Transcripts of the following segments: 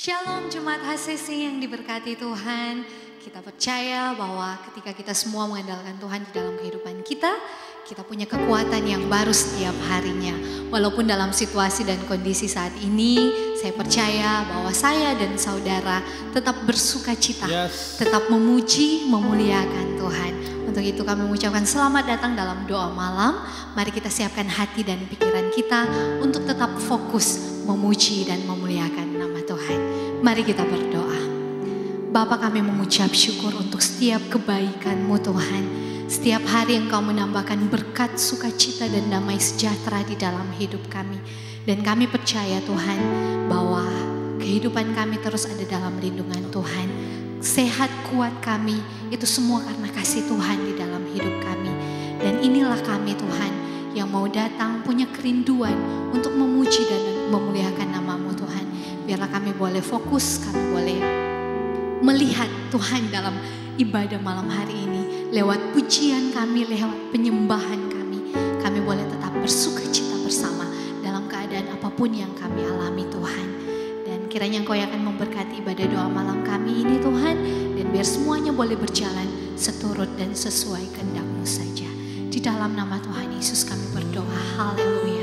Shalom Jemaat HCC yang diberkati Tuhan. Kita percaya bahwa ketika kita semua mengandalkan Tuhan di dalam kehidupan kita, kita punya kekuatan yang baru setiap harinya. Walaupun dalam situasi dan kondisi saat ini, saya percaya bahwa saya dan saudara tetap bersuka cita, tetap memuji, memuliakan Tuhan. Untuk itu kami mengucapkan selamat datang dalam doa malam. Mari kita siapkan hati dan pikiran kita untuk tetap fokus memuji dan memuliakan nama Tuhan. Mari kita berdoa. Bapa, kami mengucap syukur untuk setiap kebaikan-Mu Tuhan. Setiap hari Engkau menambahkan berkat, sukacita dan damai sejahtera di dalam hidup kami. Dan kami percaya Tuhan bahwa kehidupan kami terus ada dalam lindungan Tuhan. Sehat kuat kami itu semua karena kasih Tuhan di dalam hidup kami. Dan inilah kami Tuhan yang mau datang punya kerinduan untuk memuji dan memuliakan nama-Mu Tuhan. Biarlah kami boleh fokus, kami boleh melihat Tuhan dalam ibadah malam hari ini. Lewat pujian kami, lewat penyembahan kami, kami boleh tetap bersukacita bersama dalam keadaan apapun yang kami alami Tuhan. Dan kiranya Engkau yang akan memberkati ibadah doa malam kami ini Tuhan. Dan biar semuanya boleh berjalan seturut dan sesuai kehendak-Mu saja. Di dalam nama Tuhan Yesus kami berdoa. Haleluya.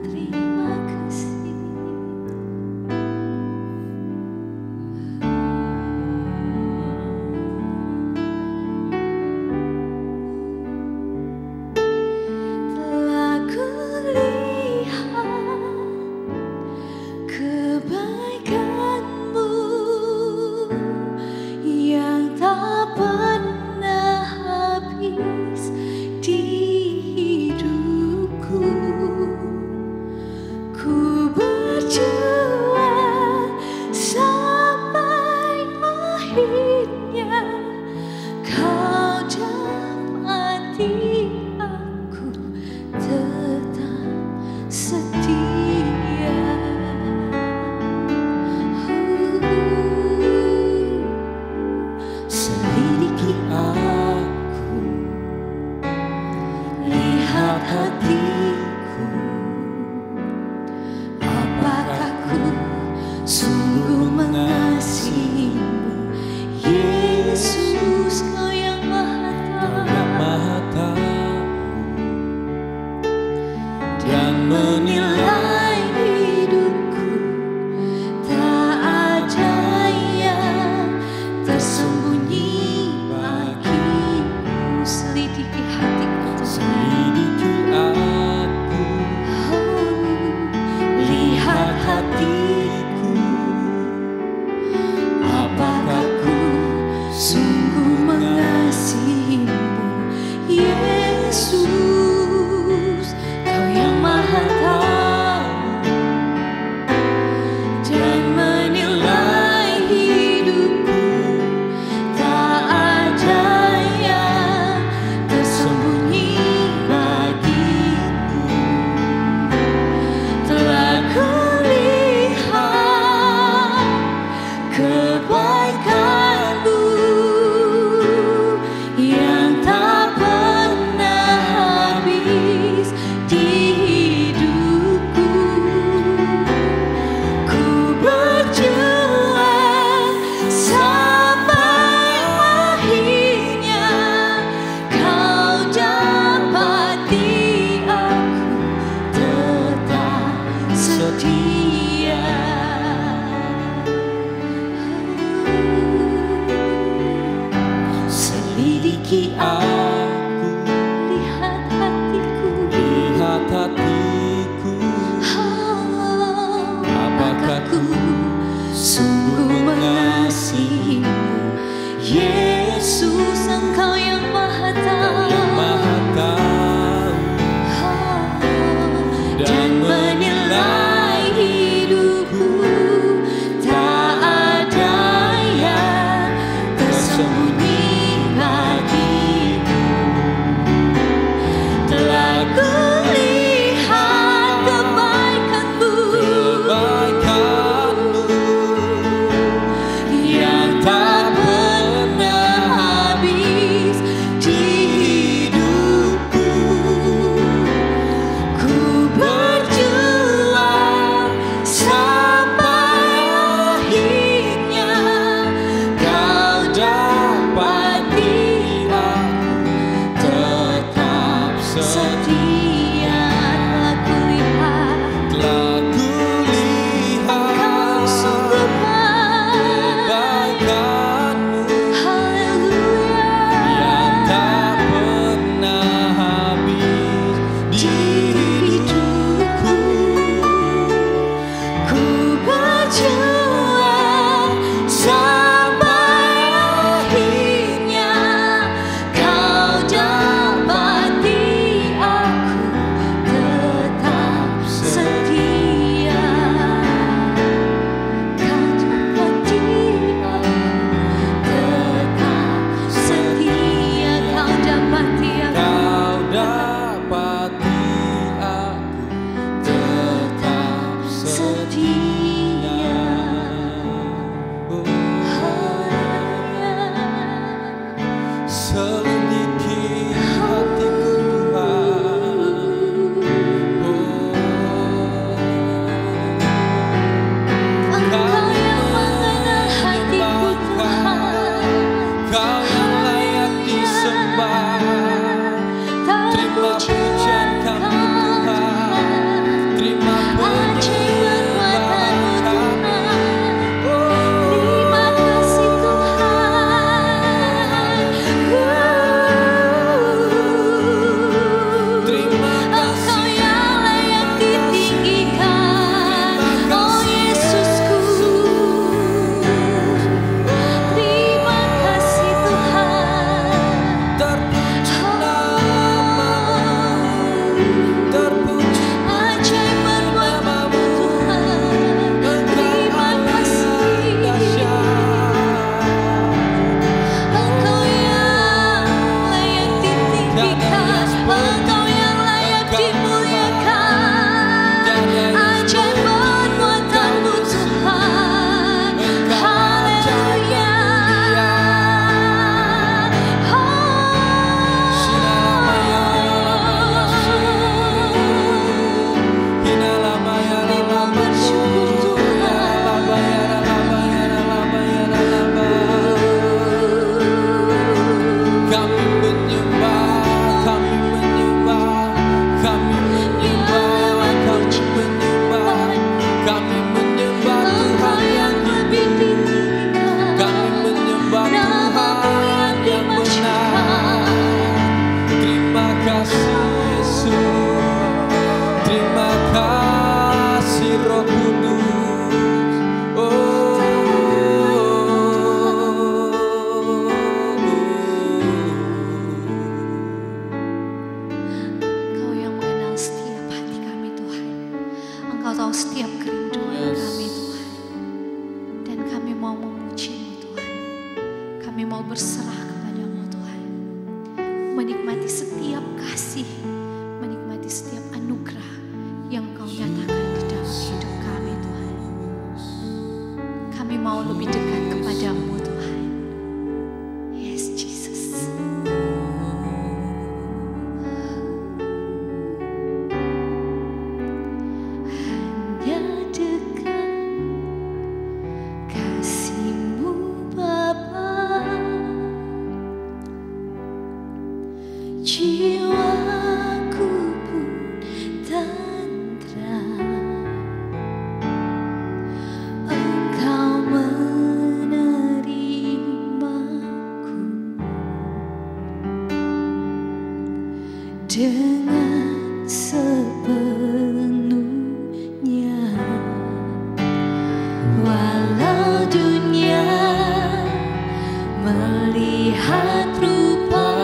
Terima mengasihimu, Yesus, Kau yang maha tahu dan menilai hidupku. Tak ada yang tersembunyi bagimu. Selidiki hatiku, selidiki aku, lihat hatiku. Apakah ku sungguh mengasihimu, Yesus, Kau yang maha tahu dan menilai hidupku. Tak ada yang tersembunyi bagimu. Telah kulihat kebaikan-Mu yang tak pernah habis di hidupku. Ku berjuang sampai akhirnya Kau dapati aku tetap setia. Selidiki aku, lihat hatiku, apakah ku sungguh mengasihimu, Yesus, Engkau yang maha tahu dan menilai hidupku. Tak ada yang tersembunyi bagimu. Telah kulihat kebaikan-Mu mau berserah kepadamu Tuhan. Menikmati setiap kasih, menikmati setiap anugerah yang Engkau nyatakan di dalam hidup kami Tuhan. Kami mau lebih dekat kepadamu Tuhan. Yes Jesus. Hanya dekat kasih-Mu Bapa, jiwaku pun tentram. Engkau menerimaku dengan sepenuhnya. Walau dunia melihat rupa,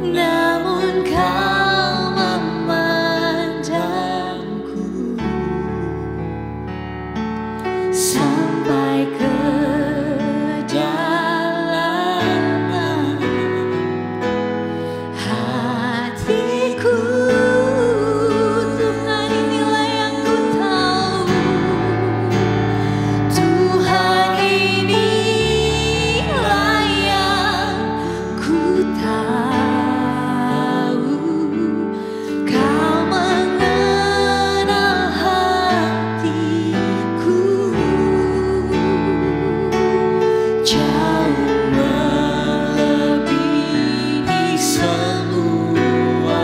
namun Kau memandangku sampai ke dalam hatiku. Tuhan, inilah yang ku tahu. Tuhan, inilah yang ku tahu. Kau mengenal hatiku jauh melebihi semua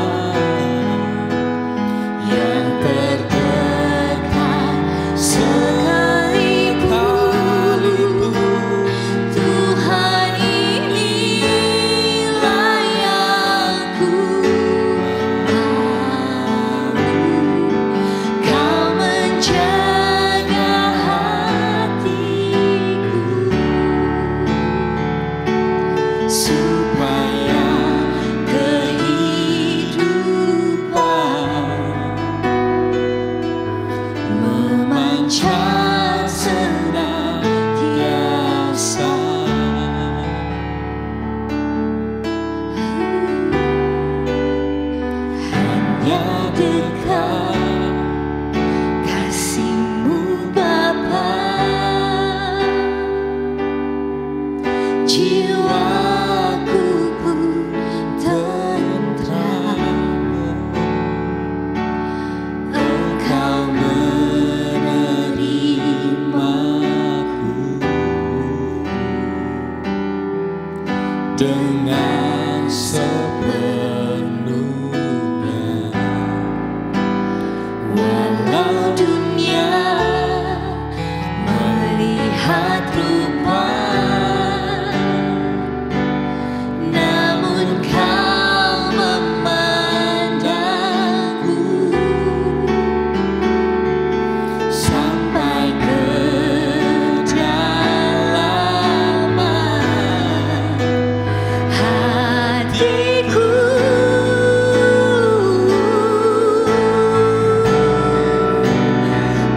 yang terdekat sekalipun. Tuhan, inilah yang ku mau. Kau menjaga hatiku supaya kehidupan memancar senantiasa. Hanya dekat kasih-Mu Bapa, jiwaku pun tentram. Engkau menerimaku dengan sepenuhnya. Walau dunia melihat rupa, namun Kau memandangku sampai ke dalam hatiku.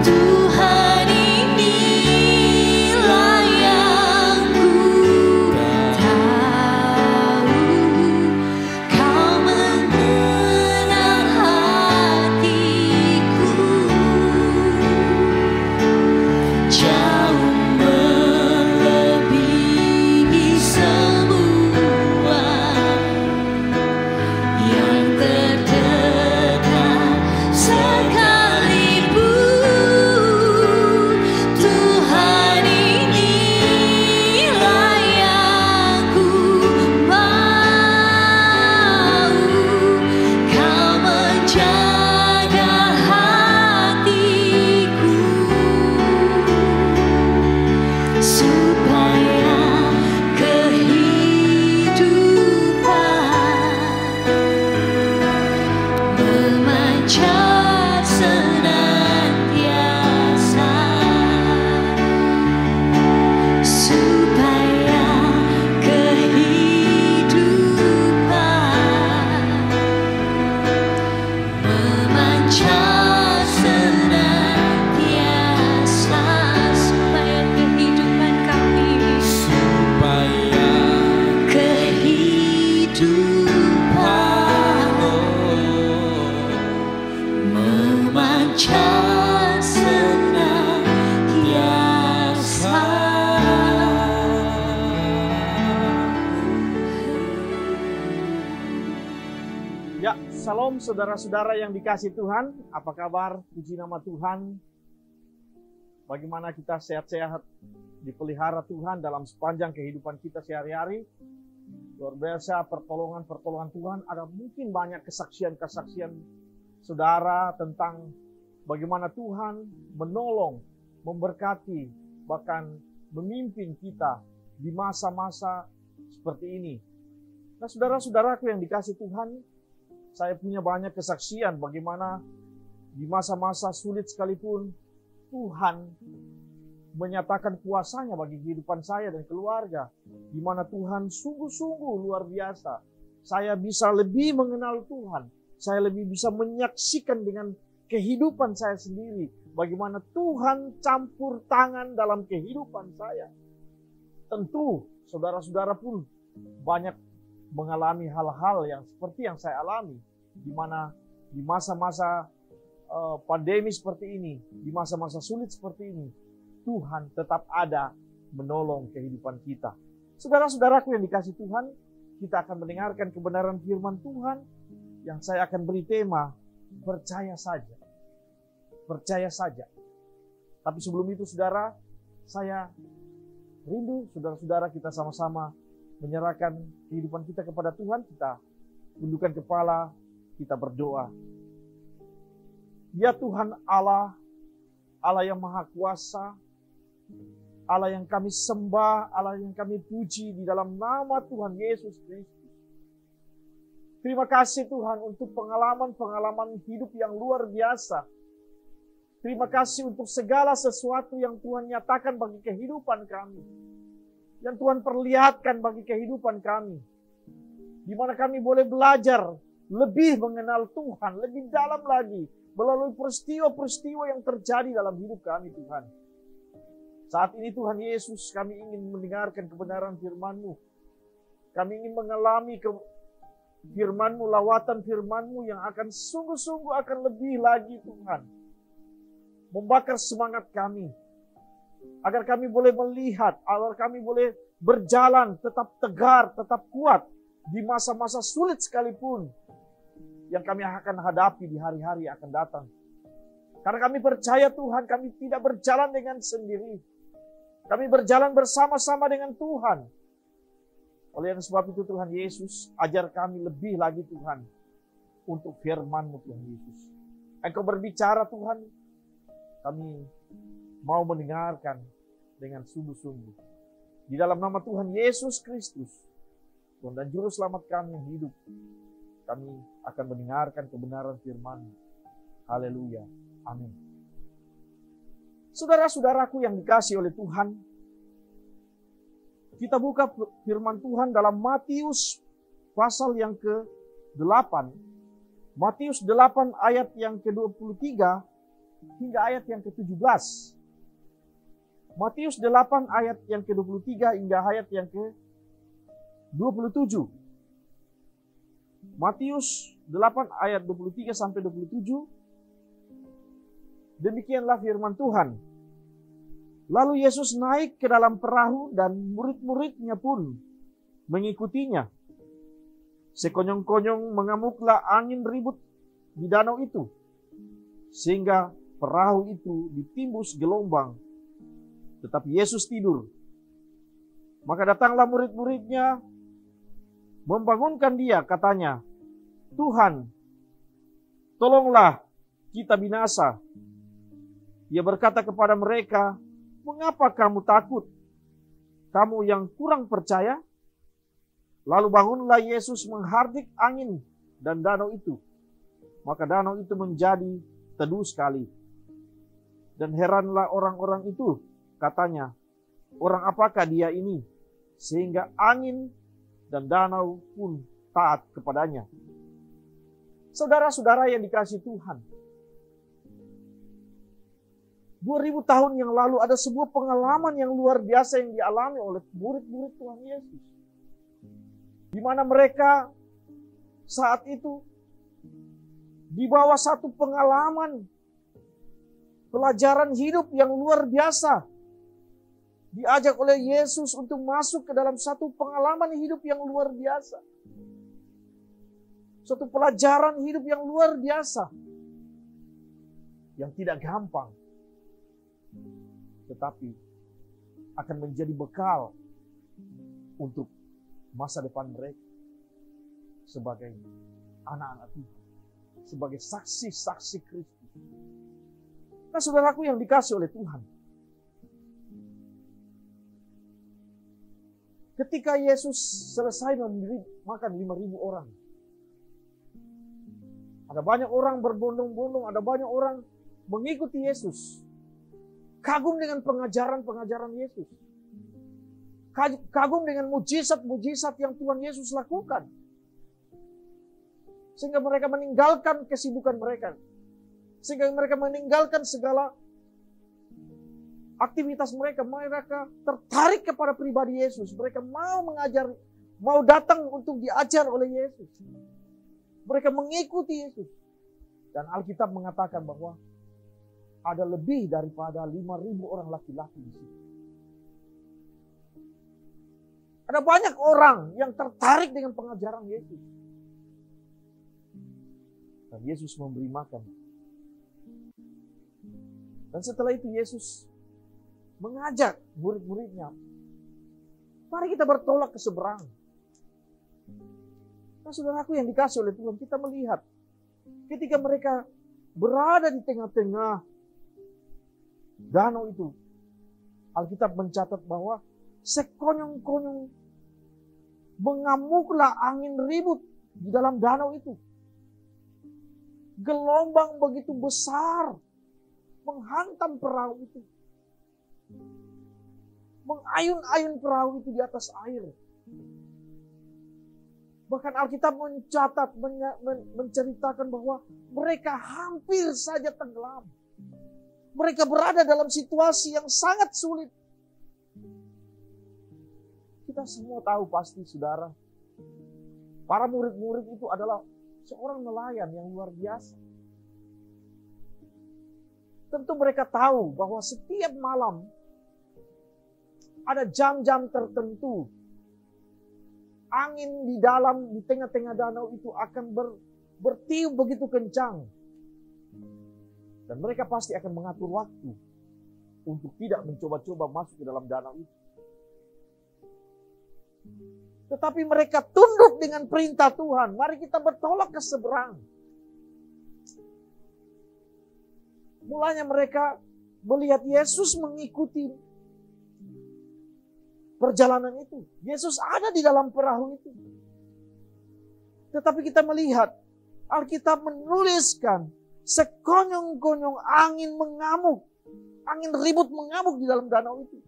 Tuhan, inilah yang ku tahu. Kau mengenal hatiku jauh melebihi semua yang terdekat sekalipun. Tuhan, inilah yang ku mau. Kau menjaga hatiku Salam saudara-saudara yang dikasihi Tuhan, apa kabar? Puji nama Tuhan. Bagaimana kita sehat-sehat, dipelihara Tuhan dalam sepanjang kehidupan kita sehari-hari. Luar biasa pertolongan Tuhan. Ada mungkin banyak kesaksian-kesaksian saudara tentang bagaimana Tuhan menolong, memberkati, bahkan memimpin kita di masa-masa seperti ini. Nah, saudara-saudaraku yang dikasihi Tuhan, saya punya banyak kesaksian bagaimana di masa-masa sulit sekalipun Tuhan menyatakan kuasanya bagi kehidupan saya dan keluarga. Di mana Tuhan sungguh-sungguh luar biasa. Saya bisa lebih mengenal Tuhan. Saya lebih bisa menyaksikan dengan kehidupan saya sendiri. Bagaimana Tuhan campur tangan dalam kehidupan saya. Tentu saudara-saudara pun banyak mengalami hal-hal yang seperti yang saya alami. Di mana di masa-masa pandemi seperti ini, di masa-masa sulit seperti ini, Tuhan tetap ada menolong kehidupan kita. Saudara-saudaraku yang dikasihi Tuhan, kita akan mendengarkan kebenaran firman Tuhan yang saya akan beri tema, percaya saja. Percaya saja. Tapi sebelum itu saudara, saya rindu saudara-saudara kita sama-sama menyerahkan kehidupan kita kepada Tuhan. Kita tundukkan kepala, kita berdoa. Ya Tuhan Allah, Allah yang Maha Kuasa, Allah yang kami sembah, Allah yang kami puji di dalam nama Tuhan Yesus Kristus. Terima kasih Tuhan untuk pengalaman-pengalaman hidup yang luar biasa. Terima kasih untuk segala sesuatu yang Tuhan nyatakan bagi kehidupan kami. Yang Tuhan perlihatkan bagi kehidupan kami. Di mana kami boleh belajar lebih mengenal Tuhan, lebih dalam lagi. Melalui peristiwa-peristiwa yang terjadi dalam hidup kami Tuhan. Saat ini Tuhan Yesus, kami ingin mendengarkan kebenaran firman-Mu. Kami ingin mengalami firman-Mu, lawatan firman-Mu yang akan sungguh-sungguh akan lebih lagi Tuhan. Membakar semangat kami. Agar kami boleh melihat, agar kami boleh berjalan tetap tegar, tetap kuat. Di masa-masa sulit sekalipun. Yang kami akan hadapi di hari-hari yang akan datang. Karena kami percaya Tuhan, kami tidak berjalan dengan sendiri. Kami berjalan bersama-sama dengan Tuhan. Oleh sebab itu Tuhan Yesus, ajar kami lebih lagi Tuhan. Untuk firman-Mu Tuhan Yesus. Engkau berbicara Tuhan, kami mau mendengarkan dengan sungguh-sungguh. Di dalam nama Tuhan Yesus Kristus, Tuhan dan Juru Selamat kami yang hidup, kami akan mendengarkan kebenaran firman. Haleluya. Amin. Saudara-saudaraku yang dikasihi oleh Tuhan, kita buka firman Tuhan dalam Matius pasal yang ke-8. Matius 8 ayat yang ke-23 hingga ayat yang ke-17. Matius 8 ayat yang ke-23 hingga ayat yang ke-27. Matius 8 ayat 23 sampai 27. Demikianlah firman Tuhan. Lalu Yesus naik ke dalam perahu dan murid-muridnya pun mengikutinya. Sekonyong-konyong mengamuklah angin ribut di danau itu, sehingga perahu itu ditimbus gelombang. Tetapi Yesus tidur. Maka datanglah murid-muridnya membangunkan dia, katanya, Tuhan, tolonglah kita binasa. Ia berkata kepada mereka, mengapa kamu takut? Kamu yang kurang percaya? Lalu bangunlah Yesus menghardik angin dan danau itu. Maka danau itu menjadi teduh sekali. Dan heranlah orang-orang itu, katanya, orang apakah dia ini? Sehingga angin dan danau pun taat kepadanya. Saudara-saudara yang dikasihi Tuhan, 2000 tahun yang lalu ada sebuah pengalaman yang luar biasa yang dialami oleh murid-murid Tuhan Yesus. Di mana mereka saat itu di bawah satu pengalaman pelajaran hidup yang luar biasa. Diajak oleh Yesus untuk masuk ke dalam satu pengalaman hidup yang luar biasa. Suatu pelajaran hidup yang luar biasa. Yang tidak gampang. Tetapi akan menjadi bekal untuk masa depan mereka. Sebagai anak-anak Tuhan. Sebagai saksi-saksi Kristus. Nah, saudaraku yang dikasih oleh Tuhan. Ketika Yesus selesai memberi makan 5.000 orang. Ada banyak orang berbondong-bondong, ada banyak orang mengikuti Yesus. Kagum dengan pengajaran-pengajaran Yesus. Kagum dengan mujizat-mujizat yang Tuhan Yesus lakukan. Sehingga mereka meninggalkan kesibukan mereka. Sehingga mereka meninggalkan segala aktivitas mereka. Mereka tertarik kepada pribadi Yesus. Mereka mau mengajar, mau datang untuk diajar oleh Yesus. Mereka mengikuti Yesus. Dan Alkitab mengatakan bahwa ada lebih daripada 5.000 orang laki-laki di situ. Ada banyak orang yang tertarik dengan pengajaran Yesus. Dan Yesus memberi makan. Dan setelah itu Yesus mengajak murid-muridnya, mari kita bertolak ke seberang. Nah, saudaraku yang dikasih oleh Tuhan, kita melihat ketika mereka berada di tengah-tengah danau itu, Alkitab mencatat bahwa sekonyong-konyong mengamuklah angin ribut di dalam danau itu. Gelombang begitu besar menghantam perahu itu. Mengayun-ayun perahu itu di atas air. Bahkan Alkitab mencatat, menceritakan bahwa mereka hampir saja tenggelam. Mereka berada dalam situasi yang sangat sulit. Kita semua tahu pasti, saudara, para murid-murid itu adalah seorang nelayan yang luar biasa. Tentu mereka tahu bahwa setiap malam ada jam-jam tertentu. Angin di tengah-tengah danau itu akan bertiup begitu kencang. Dan mereka pasti akan mengatur waktu untuk tidak mencoba-coba masuk ke dalam danau itu. Tetapi mereka tunduk dengan perintah Tuhan. Mari kita bertolak ke seberang. Mulanya mereka melihat Yesus mengikuti perjalanan itu. Yesus ada di dalam perahu itu. Tetapi kita melihat Alkitab menuliskan sekonyong-konyong angin mengamuk. Angin ribut mengamuk di dalam danau itu.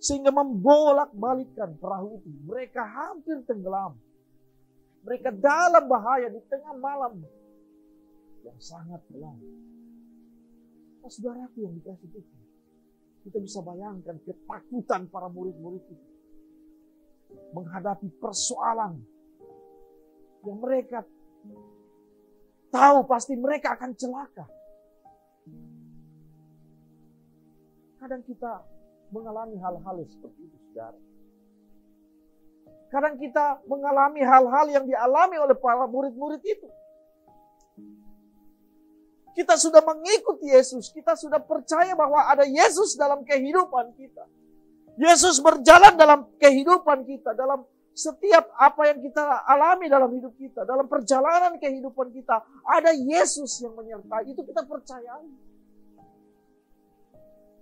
Sehingga membolak-balikkan perahu itu. Mereka hampir tenggelam. Mereka dalam bahaya di tengah malam yang sangat gelap. Nah, saudaraku yang dikasih Tuhan, kita bisa bayangkan ketakutan para murid-murid itu menghadapi persoalan yang mereka tahu pasti mereka akan celaka. Kadang kita mengalami hal-hal seperti itu, saudara. Kadang kita mengalami hal-hal yang dialami oleh para murid-murid itu. Kita sudah mengikuti Yesus. Kita sudah percaya bahwa ada Yesus dalam kehidupan kita. Yesus berjalan dalam kehidupan kita. Dalam setiap apa yang kita alami dalam hidup kita. Dalam perjalanan kehidupan kita. Ada Yesus yang menyertai. Itu kita percayai.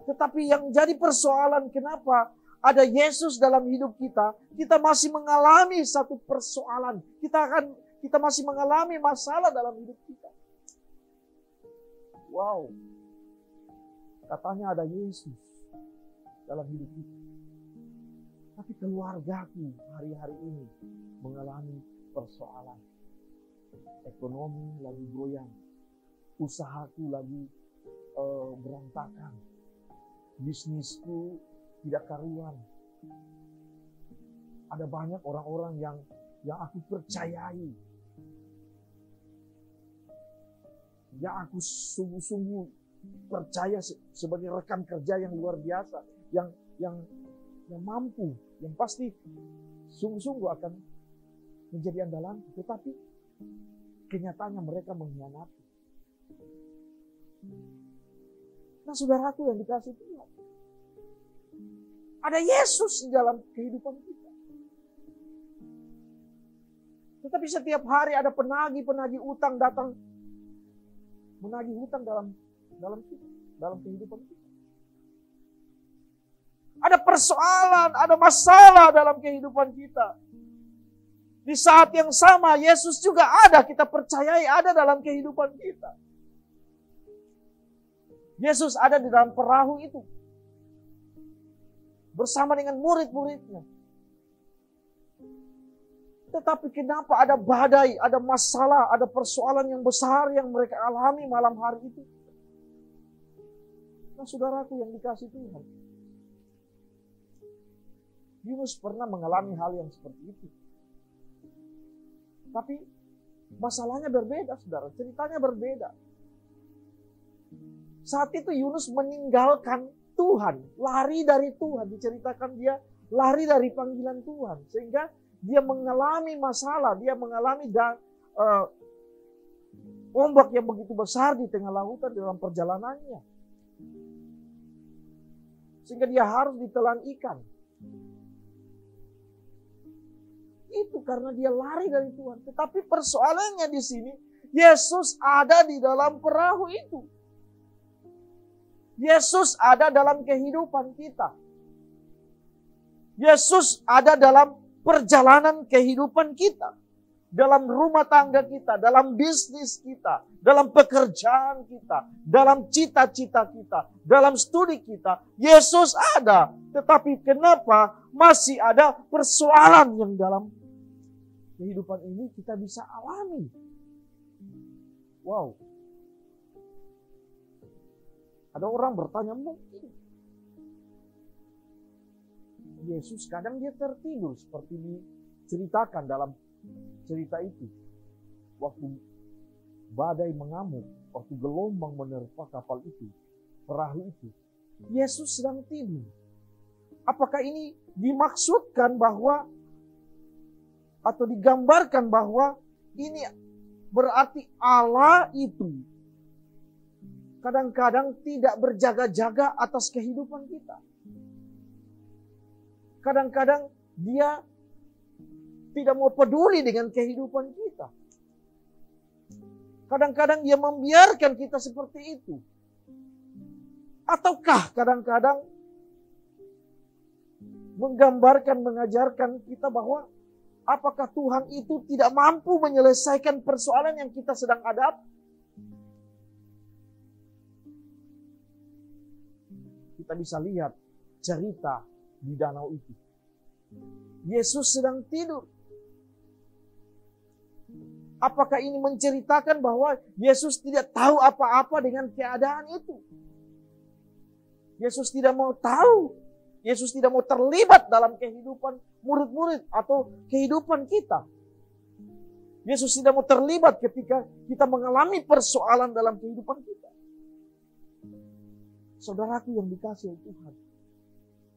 Tetapi yang jadi persoalan kenapa ada Yesus dalam hidup kita. Kita masih mengalami satu persoalan. Kita masih mengalami masalah dalam hidup kita. Wow, katanya ada Yesus dalam hidup kita. Tapi keluargaku hari-hari ini mengalami persoalan. Ekonomi lagi goyang. Usahaku lagi berantakan. Bisnisku tidak karuan. Ada banyak orang-orang yang aku percayai. Yang aku sungguh-sungguh percaya sebagai rekan kerja yang luar biasa, yang mampu, yang pasti sungguh-sungguh akan menjadi andalan. Tetapi kenyataannya mereka mengkhianati. Nah, saudaraku yang dikasih Tuhan, ada Yesus di dalam kehidupan kita. Tetapi setiap hari ada penagih-penagih utang datang menagih hutang dalam kita, dalam kehidupan kita. Ada persoalan, ada masalah dalam kehidupan kita. Di saat yang sama Yesus juga ada, kita percayai ada dalam kehidupan kita. Yesus ada di dalam perahu itu bersama dengan murid-muridnya. Tetapi kenapa ada badai, ada masalah, ada persoalan yang besar yang mereka alami malam hari itu? Nah, saudaraku yang dikasih Tuhan, Yunus pernah mengalami hal yang seperti itu. Tapi masalahnya berbeda, saudara. Ceritanya berbeda. Saat itu Yunus meninggalkan Tuhan, lari dari Tuhan. Diceritakan dia lari dari panggilan Tuhan. Sehingga dia mengalami masalah, dia mengalami ombak yang begitu besar di tengah lautan dalam perjalanannya. Sehingga dia harus ditelan ikan. Itu karena dia lari dari Tuhan. Tetapi persoalannya di sini, Yesus ada di dalam perahu itu. Yesus ada dalam kehidupan kita. Yesus ada dalam perjalanan kehidupan kita. Dalam rumah tangga kita, dalam bisnis kita, dalam pekerjaan kita, dalam cita-cita kita, dalam studi kita. Yesus ada. Tetapi kenapa masih ada persoalan yang dalam kehidupan ini kita bisa alami? Wow. Ada orang bertanya, mungkin Yesus kadang dia tertidur seperti diceritakan dalam cerita itu. Waktu badai mengamuk, waktu gelombang menerpa kapal itu, perahu itu, Yesus sedang tidur. Apakah ini dimaksudkan bahwa atau digambarkan bahwa ini berarti Allah itu kadang-kadang tidak berjaga-jaga atas kehidupan kita? Kadang-kadang dia tidak mau peduli dengan kehidupan kita. Kadang-kadang dia membiarkan kita seperti itu. Ataukah kadang-kadang menggambarkan, mengajarkan kita bahwa apakah Tuhan itu tidak mampu menyelesaikan persoalan yang kita sedang hadapi? Kita bisa lihat cerita di danau itu. Yesus sedang tidur. Apakah ini menceritakan bahwa Yesus tidak tahu apa-apa dengan keadaan itu? Yesus tidak mau tahu. Yesus tidak mau terlibat dalam kehidupan murid-murid atau kehidupan kita. Yesus tidak mau terlibat ketika kita mengalami persoalan dalam kehidupan kita. Saudaraku yang dikasihi Tuhan,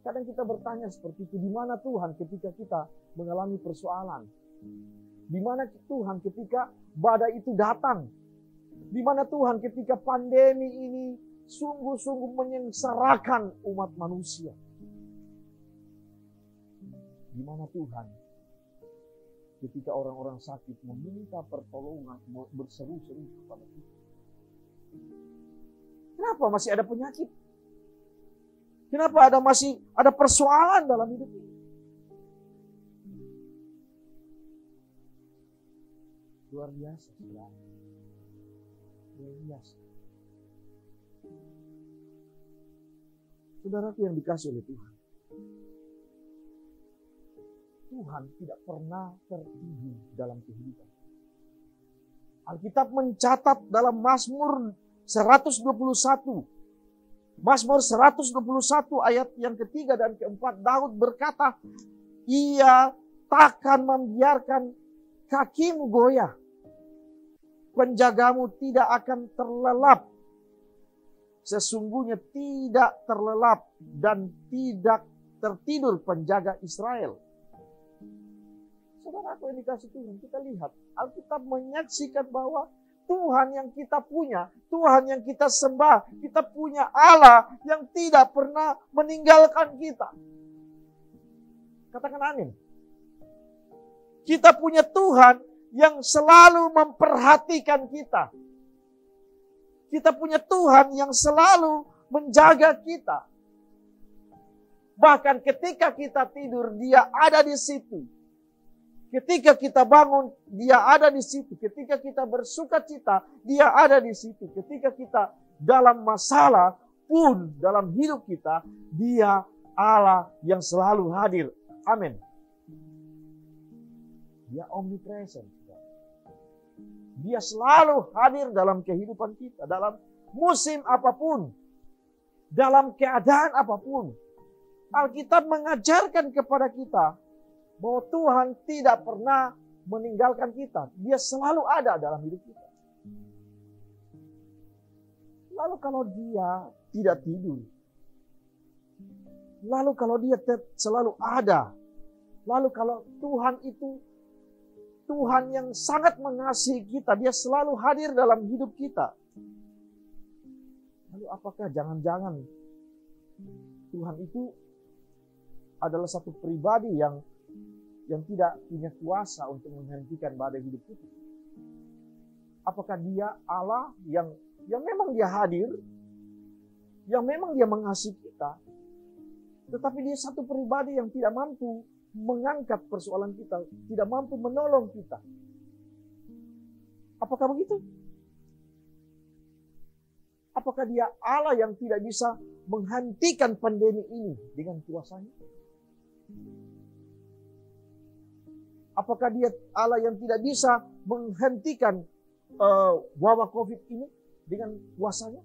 kadang kita bertanya seperti itu, di mana Tuhan ketika kita mengalami persoalan? Di mana Tuhan ketika badai itu datang? Di mana Tuhan ketika pandemi ini sungguh-sungguh menyengsarakan umat manusia? Di mana Tuhan ketika orang-orang sakit meminta pertolongan, berseru-seru kepada kita? Kenapa masih ada penyakit? Kenapa masih ada persoalan dalam hidup ini? Luar biasa, saudara. Luar biasa. Saudaraku yang dikasih oleh Tuhan, Tuhan tidak pernah tertidur dalam kehidupan. Alkitab mencatat dalam Mazmur 121. Mazmur 121 ayat yang ketiga dan keempat, Daud berkata, Ia takkan membiarkan kakimu goyah. Penjagamu tidak akan terlelap. Sesungguhnya tidak terlelap dan tidak tertidur penjaga Israel. saudaraku yang dikasih Tuhan, kita lihat Alkitab menyaksikan bahwa Tuhan yang kita punya, Tuhan yang kita sembah, kita punya Allah yang tidak pernah meninggalkan kita. Katakan amin. Kita punya Tuhan yang selalu memperhatikan kita. Kita punya Tuhan yang selalu menjaga kita. Bahkan ketika kita tidur, Dia ada di situ. Ketika kita bangun, Dia ada di situ. Ketika kita bersukacita, Dia ada di situ. Ketika kita dalam masalah pun dalam hidup kita, Dia Allah yang selalu hadir. Amin. Dia omnipresent. Dia selalu hadir dalam kehidupan kita. Dalam musim apapun. Dalam keadaan apapun. Alkitab mengajarkan kepada kita bahwa Tuhan tidak pernah meninggalkan kita. Dia selalu ada dalam hidup kita. Lalu kalau Dia tidak tidur. Lalu kalau Dia selalu ada. Lalu kalau Tuhan itu Tuhan yang sangat mengasihi kita, Dia selalu hadir dalam hidup kita. Lalu apakah jangan-jangan Tuhan itu adalah satu pribadi yang tidak punya kuasa untuk menghentikan badai hidup kita? Apakah Dia Allah yang memang Dia hadir, yang memang Dia mengasihi kita, tetapi Dia satu pribadi yang tidak mampu mengangkat persoalan kita, tidak mampu menolong kita? Apakah begitu? Apakah Dia Allah yang tidak bisa menghentikan pandemi ini dengan kuasa-Nya? Apakah Dia Allah yang tidak bisa menghentikan wabah COVID ini dengan kuasa-Nya?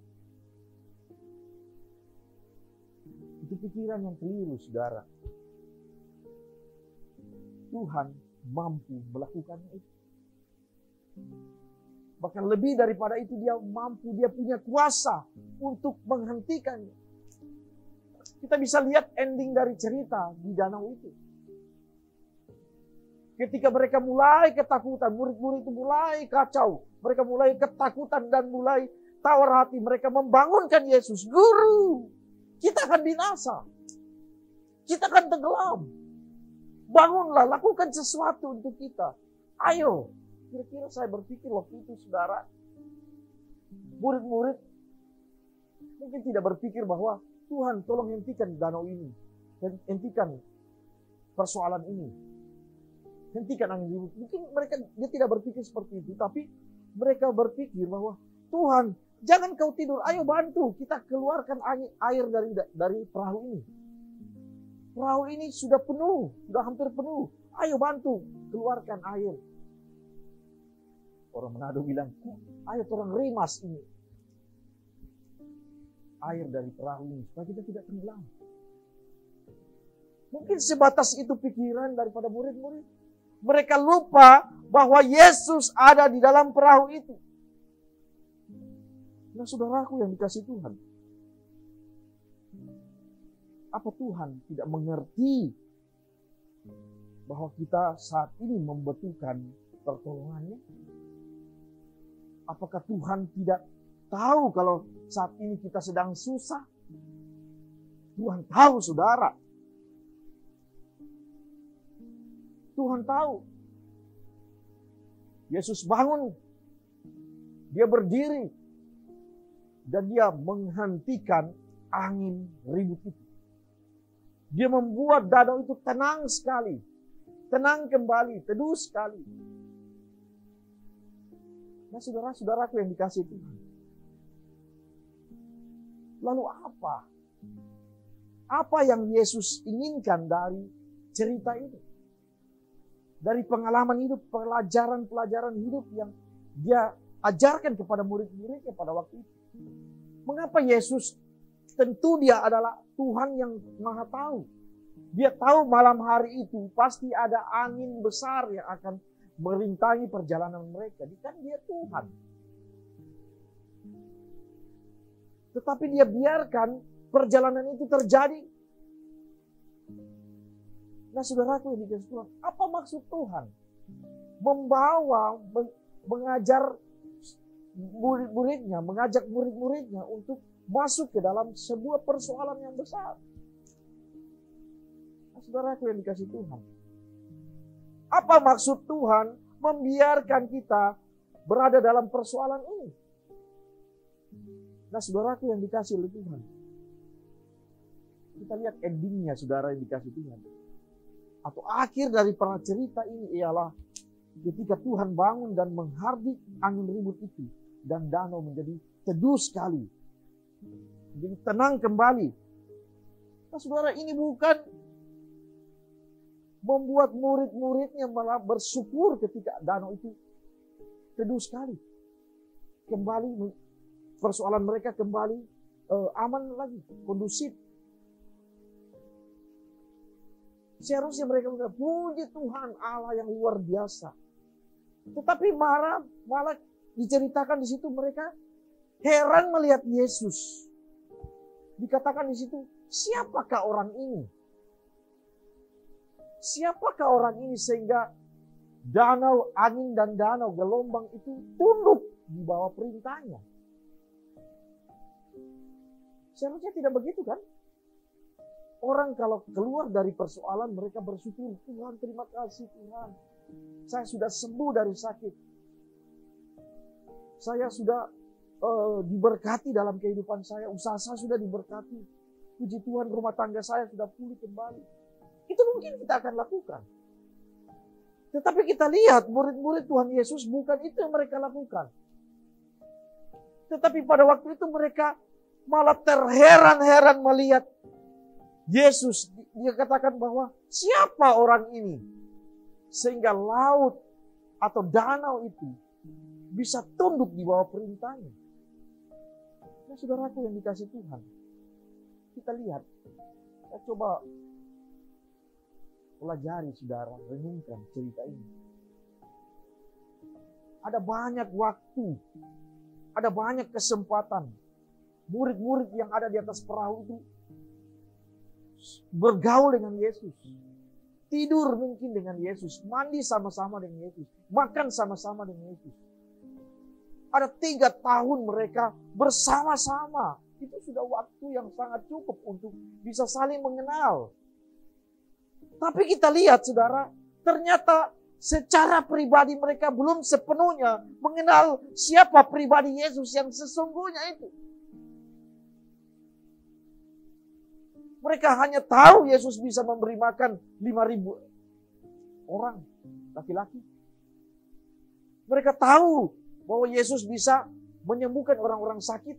Itu pikiran yang keliru, saudara. Tuhan mampu melakukannya itu. Bahkan lebih daripada itu, Dia mampu, Dia punya kuasa untuk menghentikannya. Kita bisa lihat ending dari cerita di danau itu. Ketika mereka mulai ketakutan, murid-murid itu mulai kacau. Mereka mulai ketakutan dan mulai tawar hati. Mereka membangunkan Yesus. Guru, kita akan binasa. Kita akan tenggelam. Bangunlah, lakukan sesuatu untuk kita. Ayo. Kira-kira saya berpikir waktu itu, saudara, murid-murid mungkin tidak berpikir bahwa Tuhan tolong hentikan danau ini. Hentikan persoalan ini. Hentikan angin ribut. Mungkin dia tidak berpikir seperti itu. Tapi mereka berpikir bahwa Tuhan, jangan kau tidur. Ayo bantu. Kita keluarkan air dari perahu ini. Perahu ini sudah penuh, sudah hampir penuh. Ayo bantu, keluarkan air. Orang Manado bilang, ayo orang rimas ini. Air dari perahu ini, supaya kita tidak tenggelam. Mungkin sebatas itu pikiran daripada murid-murid. Mereka lupa bahwa Yesus ada di dalam perahu itu. Nah, saudaraku yang dikasih Tuhan. Apa Tuhan tidak mengerti bahwa kita saat ini membutuhkan pertolongannya? Apakah Tuhan tidak tahu kalau saat ini kita sedang susah? Tuhan tahu, saudara. Tuhan tahu. Yesus bangun. Dia berdiri. Dan Dia menghentikan angin ribut itu. Dia membuat danau itu tenang sekali. Tenang kembali, teduh sekali. Nah, saudara-saudaraku yang dikasih Tuhan. Lalu apa? Apa yang Yesus inginkan dari cerita ini? Dari pengalaman hidup, pelajaran-pelajaran hidup yang Dia ajarkan kepada murid-muridnya pada waktu itu. Mengapa Yesus? Tentu Dia adalah Tuhan yang Maha Tahu. Dia tahu malam hari itu pasti ada angin besar yang akan merintangi perjalanan mereka. Kan Dia Tuhan. Tetapi Dia biarkan perjalanan itu terjadi. Nah saudaraku yang dikasih Tuhan, apa maksud Tuhan? Membawa, mengajar murid-muridnya, mengajak murid-muridnya untuk masuk ke dalam sebuah persoalan yang besar. Nah, saudaraku yang dikasih Tuhan, apa maksud Tuhan membiarkan kita berada dalam persoalan ini? Nah saudaraku yang dikasih oleh Tuhan, kita lihat endingnya saudara yang dikasih Tuhan. Atau akhir dari para cerita ini ialah ketika Tuhan bangun dan menghardik angin ribut itu. Dan danau menjadi teduh sekali. Jadi tenang kembali. Nah saudara, ini bukan membuat murid-muridnya malah bersyukur ketika danau itu teduh sekali. Kembali persoalan mereka kembali aman lagi, kondusif. Seharusnya mereka bilang, puji Tuhan Allah yang luar biasa. Tetapi malah diceritakan di situ mereka heran melihat Yesus. Dikatakan di situ, siapakah orang ini? Siapakah orang ini sehingga danau, angin dan danau, gelombang itu tunduk di bawah perintahnya? Seharusnya tidak begitu kan? Orang kalau keluar dari persoalan mereka bersyukur, Tuhan terima kasih Tuhan. Saya sudah sembuh dari sakit. Saya sudah diberkati dalam kehidupan saya. Usaha saya sudah diberkati. Puji Tuhan rumah tangga saya sudah pulih kembali. Itu mungkin kita akan lakukan. Tetapi kita lihat murid-murid Tuhan Yesus bukan itu yang mereka lakukan. Tetapi pada waktu itu mereka malah terheran-heran melihat Yesus. Dia katakan bahwa siapa orang ini sehingga laut atau danau itu bisa tunduk di bawah perintahnya. Nah saudaraku yang dikasih Tuhan, kita lihat, kita coba pelajari saudara, renungkan cerita ini. Ada banyak waktu, ada banyak kesempatan. Murid-murid yang ada di atas perahu itu bergaul dengan Yesus. Tidur mungkin dengan Yesus. Mandi sama-sama dengan Yesus. Makan sama-sama dengan Yesus. Ada 3 tahun mereka bersama-sama. Itu sudah waktu yang sangat cukup untuk bisa saling mengenal. Tapi kita lihat saudara, ternyata secara pribadi mereka belum sepenuhnya mengenal siapa pribadi Yesus yang sesungguhnya itu. Mereka hanya tahu Yesus bisa memberi makan 5.000 orang, laki-laki. Mereka tahu bahwa Yesus bisa menyembuhkan orang-orang sakit.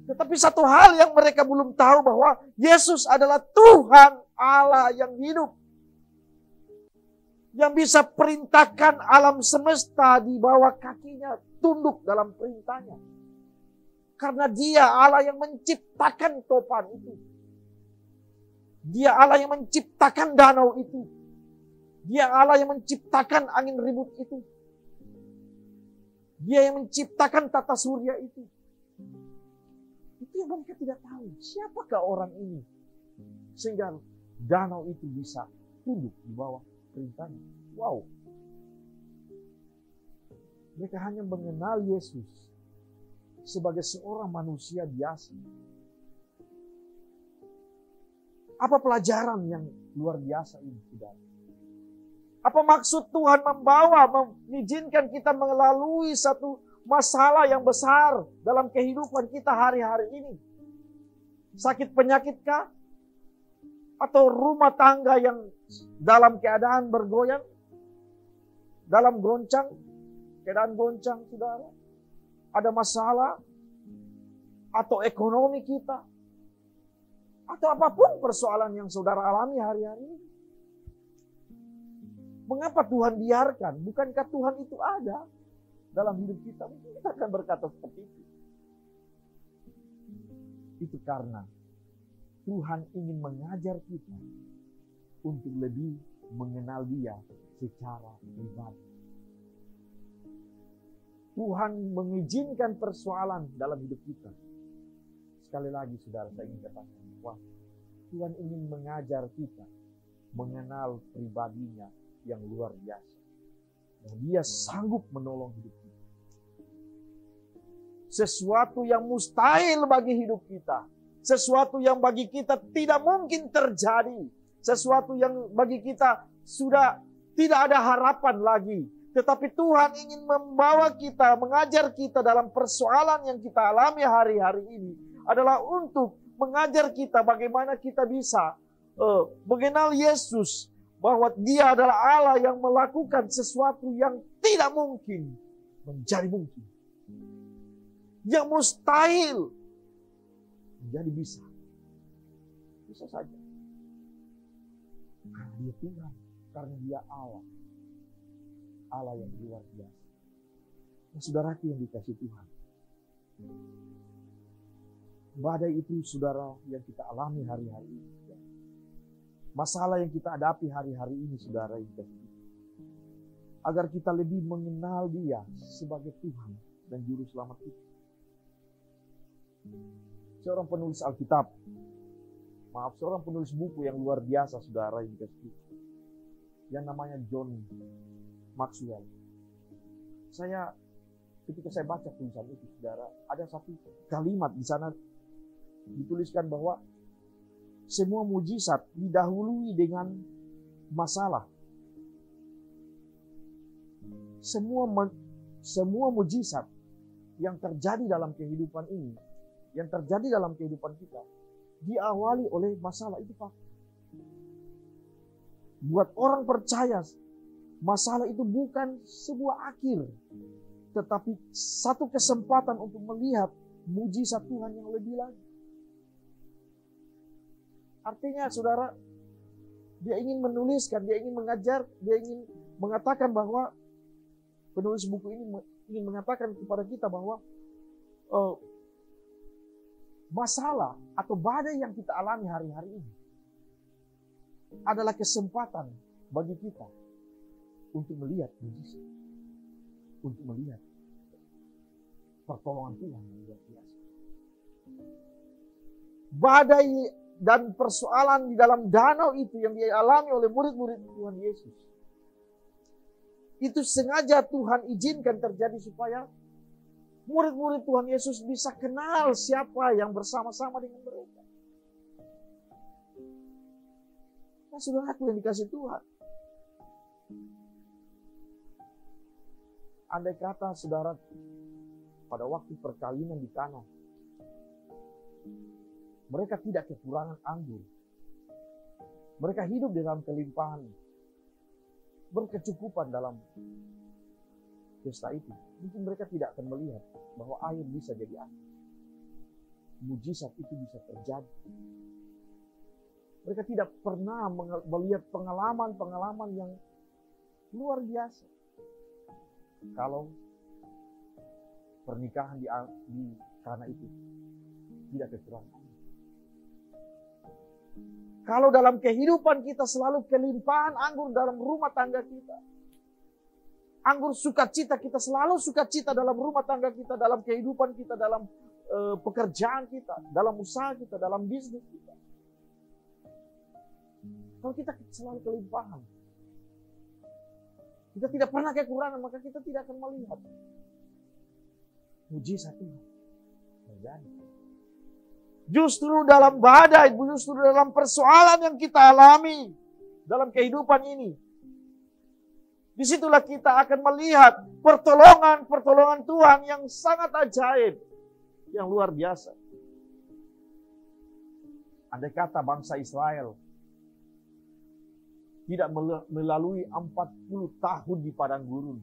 Tetapi satu hal yang mereka belum tahu bahwa Yesus adalah Tuhan Allah yang hidup. Yang bisa perintahkan alam semesta di bawah kakinya tunduk dalam perintahnya. Karena dia Allah yang menciptakan topan itu. Dia Allah yang menciptakan danau itu. Dia Allah yang menciptakan angin ribut itu. Dia yang menciptakan tata surya itu. Itu yang mereka tidak tahu. Siapakah orang ini? Sehingga danau itu bisa tunduk di bawah perintahnya. Wow. Mereka hanya mengenal Yesus sebagai seorang manusia biasa. Apa pelajaran yang luar biasa ini, saudara? Apa maksud Tuhan mengizinkan kita melalui satu masalah yang besar dalam kehidupan kita hari-hari ini? Sakit penyakitkah? Atau rumah tangga yang dalam keadaan bergoyang? Dalam goncang? Keadaan goncang, saudara? Ada masalah, atau ekonomi kita, atau apapun persoalan yang saudara alami hari-hari ini. Mengapa Tuhan biarkan? Bukankah Tuhan itu ada dalam hidup kita? Mungkin kita akan berkata seperti itu. Itu karena Tuhan ingin mengajar kita untuk lebih mengenal Dia secara pribadi. Tuhan mengizinkan persoalan dalam hidup kita. Sekali lagi saudara, saya ingin katakan bahwa Tuhan ingin mengajar kita mengenal pribadinya yang luar biasa. Dan dia sanggup menolong hidup kita. Sesuatu yang mustahil bagi hidup kita. Sesuatu yang bagi kita tidak mungkin terjadi. Sesuatu yang bagi kita sudah tidak ada harapan lagi. Tetapi Tuhan ingin membawa kita, mengajar kita dalam persoalan yang kita alami hari-hari ini. Adalah untuk mengajar kita bagaimana kita bisa mengenal Yesus. Bahwa dia adalah Allah yang melakukan sesuatu yang tidak mungkin menjadi mungkin. Yang mustahil menjadi bisa. Bisa saja. Karena dia Tuhan. Karena dia Allah. Allah yang luar biasa. Nah, saudaraku yang dikasih Tuhan. Badai itu saudara yang kita alami hari-hari ini. Masalah yang kita hadapi hari-hari ini saudara yang dikasih. Agar kita lebih mengenal dia sebagai Tuhan dan Juru Selamat kita. Seorang penulis Alkitab. Seorang penulis buku yang luar biasa saudara yang dikasih. Yang namanya John Maxwell. Ketika saya baca tulisan itu saudara, ada satu kalimat di sana dituliskan bahwa semua mujizat didahului dengan masalah. Semua mujizat yang terjadi dalam kehidupan ini, yang terjadi dalam kehidupan kita, diawali oleh masalah. Itu Pak. Buat orang percaya, masalah itu bukan sebuah akhir, tetapi satu kesempatan untuk melihat mujizat Tuhan yang lebih lagi. Artinya saudara, dia ingin menuliskan, dia ingin mengajar, dia ingin mengatakan bahwa penulis buku ini ingin mengatakan kepada kita bahwa masalah atau badai yang kita alami hari-hari ini adalah kesempatan bagi kita untuk melihat mujizat, untuk melihat pertolongan Tuhan yang luar biasa. Badai dan persoalan di dalam danau itu yang dialami oleh murid-murid Tuhan Yesus, itu sengaja Tuhan izinkan terjadi supaya murid-murid Tuhan Yesus bisa kenal siapa yang bersama-sama dengan mereka. Nah, saudaraku yang dikasih Tuhan, andai kata saudara pada waktu perkawinan di Kana, mereka tidak kekurangan anggur. Mereka hidup dalam kelimpahan, berkecukupan dalam pesta itu. Mungkin mereka tidak akan melihat bahwa air bisa jadi air. Mujizat itu bisa terjadi. Mereka tidak pernah melihat pengalaman-pengalaman yang luar biasa. Kalau pernikahan di Kana itu tidak kekurangan. Kalau dalam kehidupan kita selalu kelimpahan anggur dalam rumah tangga kita. Anggur sukacita, kita selalu sukacita dalam rumah tangga kita, dalam kehidupan kita, dalam pekerjaan kita, dalam usaha kita, dalam bisnis kita. Kalau kita selalu kelimpahan, kita tidak pernah kekurangan, maka kita tidak akan melihat mujizat itu terjadi. Justru dalam badai, justru dalam persoalan yang kita alami dalam kehidupan ini, disitulah kita akan melihat pertolongan Tuhan yang sangat ajaib, yang luar biasa. Andai kata bangsa Israel tidak melalui 40 tahun di padang gurun,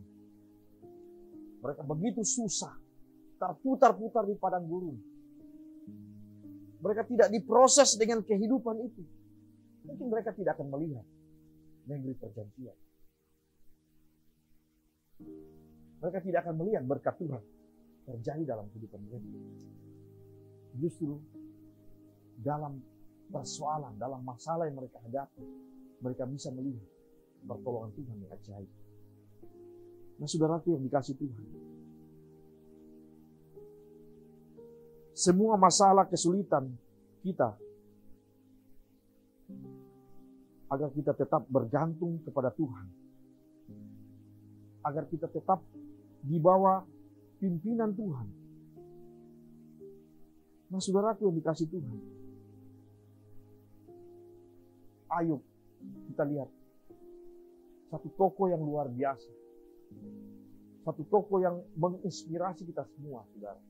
mereka begitu susah, terputar-putar di padang gurun. Mereka tidak diproses dengan kehidupan itu. Mungkin mereka tidak akan melihat negeri perjanjian. Mereka tidak akan melihat berkat Tuhan terjadi dalam kehidupan mereka. Justru dalam persoalan, dalam masalah yang mereka hadapi, mereka bisa melihat pertolongan Tuhan yang ajaib. Nah, saudaraku yang dikasih Tuhan, semua masalah kesulitan kita agar kita tetap bergantung kepada Tuhan, agar kita tetap di bawah pimpinan Tuhan. Nah, saudaraku yang dikasih Tuhan, Ayub, kita lihat satu tokoh yang luar biasa, satu tokoh yang menginspirasi kita semua, saudara.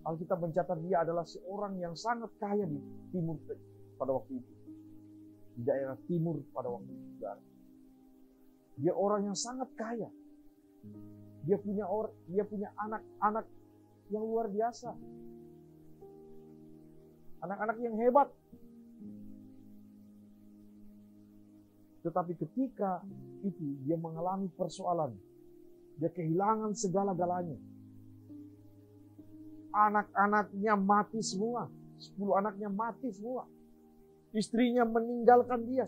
Alkitab mencatat dia adalah seorang yang sangat kaya di timur pada waktu itu, di daerah timur pada waktu itu, saudara. Dia orang yang sangat kaya. Dia punya anak-anak yang luar biasa, anak-anak yang hebat. Tetapi ketika itu dia mengalami persoalan, dia kehilangan segala-galanya. Anak-anaknya mati semua, 10 anaknya mati semua. Istrinya meninggalkan dia,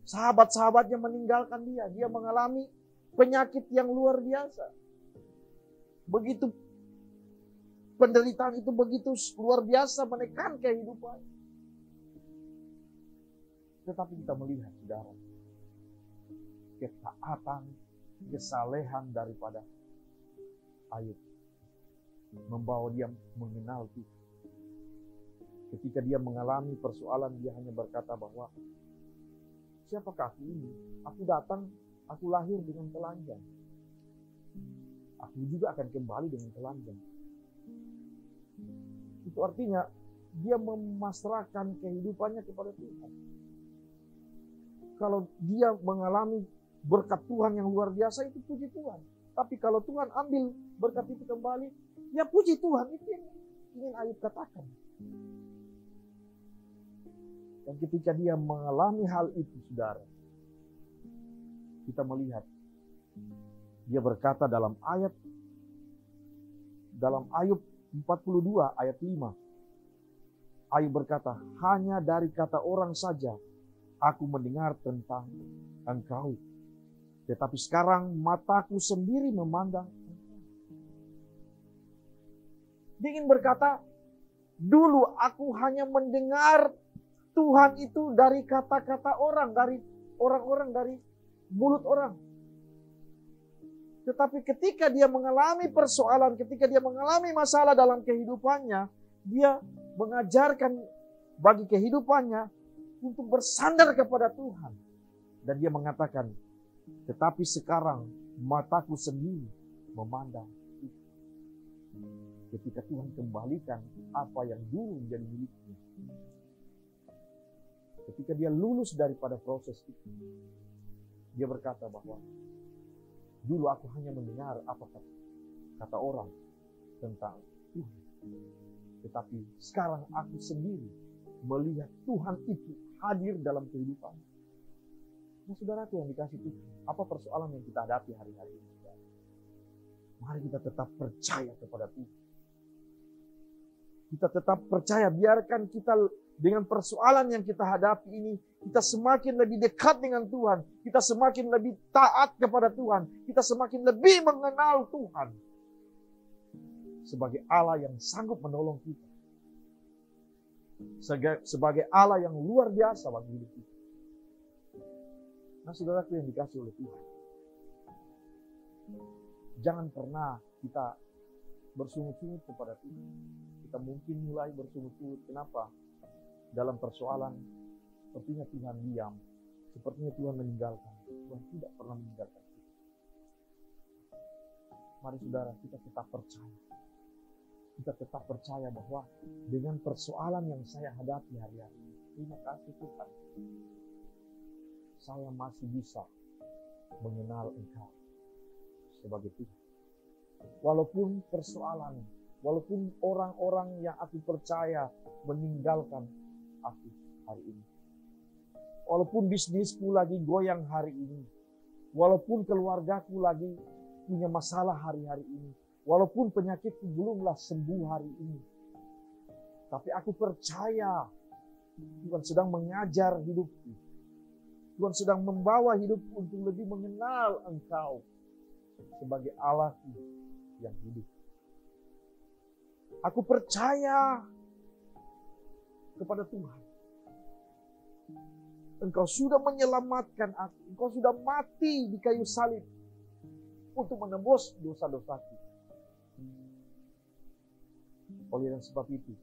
sahabat-sahabatnya meninggalkan dia. Dia mengalami penyakit yang luar biasa. Begitu penderitaan itu begitu luar biasa menekan kehidupan. Tetapi kita melihat, saudara, ketaatan, kesalehan daripada Ayub membawa dia mengenal Tuhan. Ketika dia mengalami persoalan, dia hanya berkata bahwa, siapakah aku ini? Aku datang, aku lahir dengan telanjang. Aku juga akan kembali dengan telanjang. Itu artinya dia memasrahkan kehidupannya kepada Tuhan. Kalau dia mengalami berkat Tuhan yang luar biasa, itu puji Tuhan. Tapi kalau Tuhan ambil berkat itu kembali, ya puji Tuhan. Itu yang ingin Ayub katakan. Dan ketika dia mengalami hal itu, saudara, kita melihat dia berkata dalam Ayub 42 ayat 5. Ayub berkata, hanya dari kata orang saja aku mendengar tentang Engkau, tetapi sekarang mataku sendiri memandang Engkau. Dia ingin berkata, dulu aku hanya mendengar Tuhan itu dari kata-kata orang, dari orang-orang, dari mulut orang. Tetapi ketika dia mengalami persoalan, ketika dia mengalami masalah dalam kehidupannya, dia mengajarkan bagi kehidupannya untuk bersandar kepada Tuhan. Dan dia mengatakan, tetapi sekarang mataku sendiri memandang Tuhan. Ketika Tuhan kembalikan apa yang dulu menjadi miliknya. Ketika dia lulus daripada proses itu, dia berkata bahwa dulu aku hanya mendengar apa kata orang tentang Tuhan. Tetapi sekarang aku sendiri melihat Tuhan itu hadir dalam kehidupan. Nah, saudaraku yang dikasih Tuhan, apa persoalan yang kita hadapi hari-hari ini? Mari kita tetap percaya kepada Tuhan. Kita tetap percaya, biarkan kita dengan persoalan yang kita hadapi ini, kita semakin lebih dekat dengan Tuhan. Kita semakin lebih taat kepada Tuhan. Kita semakin lebih mengenal Tuhan sebagai Allah yang sanggup menolong kita. Sebagai Allah yang luar biasa bagi hidup kita. Nah, saudaraku yang dikasih oleh Tuhan, jangan pernah kita bersungut-sungut kepada Tuhan. Kita mungkin mulai bersungut-sungut. Kenapa? Dalam persoalan, sepertinya Tuhan diam. Sepertinya Tuhan meninggalkan. Tuhan tidak pernah meninggalkan kita. Mari saudara, kita tetap percaya. Kita tetap percaya bahwa dengan persoalan yang saya hadapi hari-hari ini, terima kasih Tuhan, saya masih bisa mengenal Engkau sebagai Tuhan. Walaupun persoalan, walaupun orang-orang yang aku percaya meninggalkan aku hari ini. Walaupun bisnisku lagi goyang hari ini. Walaupun keluargaku lagi punya masalah hari-hari ini. Walaupun penyakitku belumlah sembuh hari ini. Tapi aku percaya Tuhan sedang mengajar hidupku. Tuhan sedang membawa hidupku untuk lebih mengenal Engkau sebagai Allah yang hidup. Aku percaya kepada Tuhan. Engkau sudah menyelamatkan aku. Engkau sudah mati di kayu salib untuk menebus dosa-dosaku. Oleh sebab itu,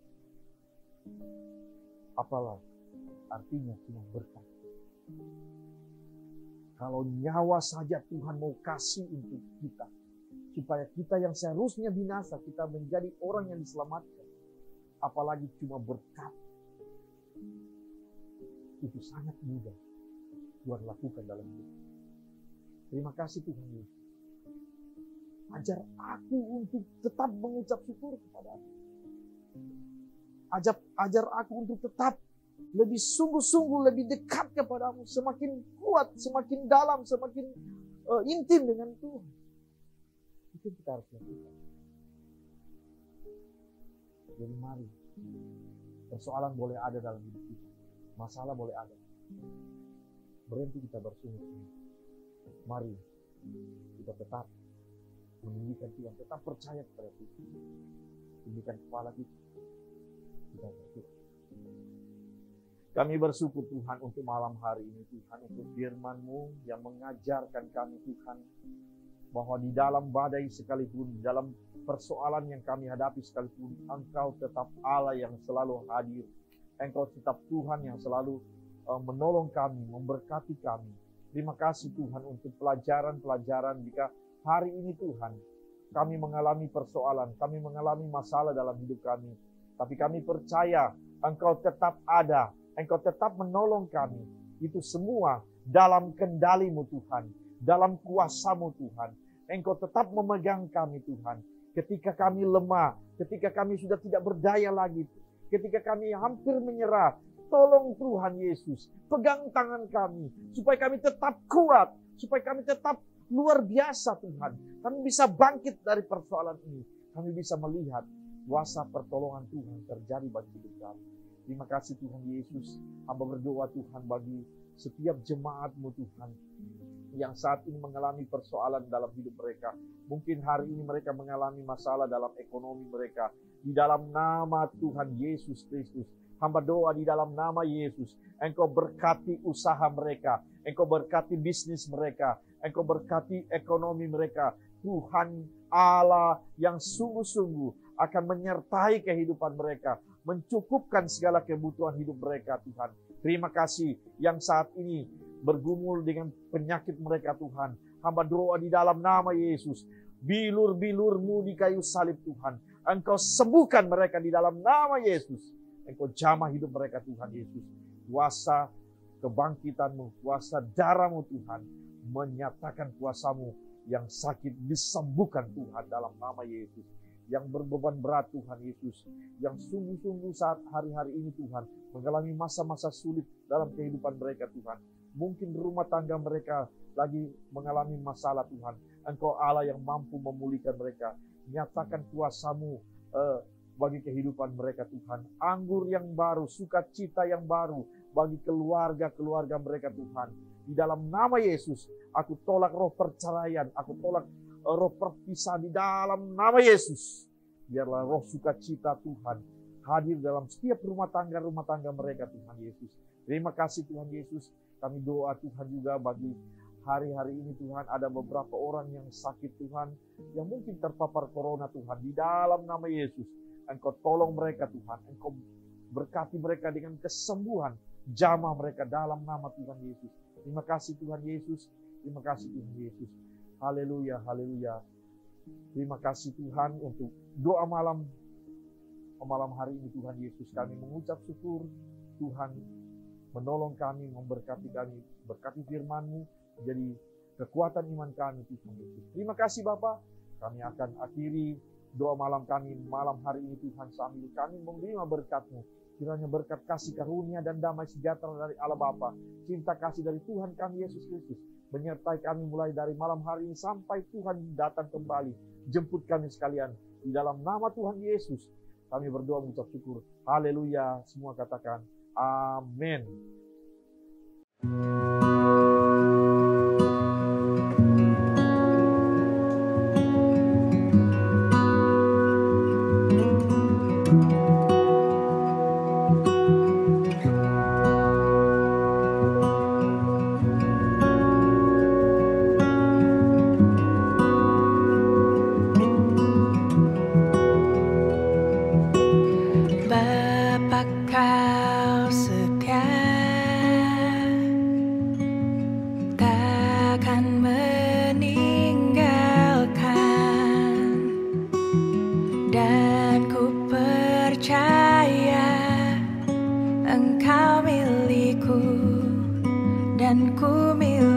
apalah artinya cuma berkat. Kalau nyawa saja Tuhan mau kasih untuk kita, supaya kita yang seharusnya binasa, kita menjadi orang yang diselamatkan. Apalagi cuma berkat. Itu sangat mudah Tuhan lakukan dalam hidup. Terima kasih Tuhan Yesus. Ajar aku untuk tetap mengucap syukur kepada-Mu. Ajar aku untuk tetap lebih sungguh-sungguh, lebih dekat kepada-Mu. Semakin kuat, semakin dalam, semakin intim dengan Tuhan. Itu kita harus lakukan. Jadi mari, persoalan boleh ada dalam hidup kita. Masalah boleh ada. Berhenti kita bersungguh-sungguh. Mari kita tetap meninggikan Tuhan, tetap percaya kepada Tuhan. Tinggikan kepala kita. Kita bersyukur. Kami bersyukur Tuhan untuk malam hari ini Tuhan, untuk firman-Mu yang mengajarkan kami Tuhan, bahwa di dalam badai sekalipun, di dalam persoalan yang kami hadapi sekalipun, Engkau tetap Allah yang selalu hadir. Engkau tetap Tuhan yang selalu menolong kami, memberkati kami. Terima kasih Tuhan untuk pelajaran-pelajaran jika hari ini Tuhan, kami mengalami persoalan, kami mengalami masalah dalam hidup kami. Tapi kami percaya Engkau tetap ada, Engkau tetap menolong kami. Itu semua dalam kendali-Mu Tuhan, dalam kuasa-Mu Tuhan. Engkau tetap memegang kami Tuhan. Ketika kami lemah, ketika kami sudah tidak berdaya lagi, ketika kami hampir menyerah, tolong Tuhan Yesus, pegang tangan kami, supaya kami tetap kuat, supaya kami tetap luar biasa Tuhan. Kami bisa bangkit dari persoalan ini. Kami bisa melihat kuasa pertolongan Tuhan terjadi bagi hidup kami. Terima kasih Tuhan Yesus. Hamba berdoa Tuhan bagi setiap jemaat-Mu Tuhan, yang saat ini mengalami persoalan dalam hidup mereka. Mungkin hari ini mereka mengalami masalah dalam ekonomi mereka. Di dalam nama Tuhan Yesus Kristus, hamba doa di dalam nama Yesus, Engkau berkati usaha mereka, Engkau berkati bisnis mereka, Engkau berkati ekonomi mereka. Tuhan Allah yang sungguh-sungguh akan menyertai kehidupan mereka, mencukupkan segala kebutuhan hidup mereka Tuhan. Terima kasih yang saat ini bergumul dengan penyakit mereka Tuhan. Hamba doa di dalam nama Yesus, bilur-bilur-Mu di kayu salib Tuhan, Engkau sembuhkan mereka di dalam nama Yesus. Engkau jamah hidup mereka Tuhan Yesus. Kuasa kebangkitan-Mu, kuasa darah-Mu Tuhan, menyatakan kuasa-Mu yang sakit disembuhkan Tuhan dalam nama Yesus. Yang berbeban berat Tuhan Yesus, yang sungguh-sungguh saat hari-hari ini Tuhan, mengalami masa-masa sulit dalam kehidupan mereka Tuhan. Mungkin rumah tangga mereka lagi mengalami masalah Tuhan. Engkau Allah yang mampu memulihkan mereka. Nyatakan kuasa-Mu bagi kehidupan mereka Tuhan. Anggur yang baru, sukacita yang baru bagi keluarga-keluarga mereka Tuhan. Di dalam nama Yesus, aku tolak roh perceraian, aku tolak roh perpisahan di dalam nama Yesus. Biarlah roh sukacita Tuhan hadir dalam setiap rumah tangga mereka Tuhan Yesus. Terima kasih Tuhan Yesus. Kami doa Tuhan juga bagi hari-hari ini Tuhan, ada beberapa orang yang sakit Tuhan, yang mungkin terpapar corona Tuhan. Di dalam nama Yesus, Engkau tolong mereka Tuhan. Engkau berkati mereka dengan kesembuhan. Jamah mereka dalam nama Tuhan Yesus. Terima kasih Tuhan Yesus. Terima kasih Tuhan Yesus. Haleluya, haleluya. Terima kasih Tuhan untuk doa malam hari ini Tuhan Yesus. Kami mengucap syukur Tuhan menolong kami, memberkati kami, berkati firman-Mu, jadi kekuatan iman kami Tuhan Yesus. Terima kasih Bapa. Kami akan akhiri doa malam kami malam hari ini Tuhan, sambil kami menerima berkat-Mu. Kiranya berkat kasih karunia dan damai sejahtera dari Allah Bapa, cinta kasih dari Tuhan kami Yesus Kristus menyertai kami mulai dari malam hari ini sampai Tuhan datang kembali jemput kami sekalian. Di dalam nama Tuhan Yesus kami berdoa mengucap syukur. Haleluya. Semua katakan amin. Apa kau setia, takkan meninggalkan, dan ku percaya Engkau milikku dan ku milikmu.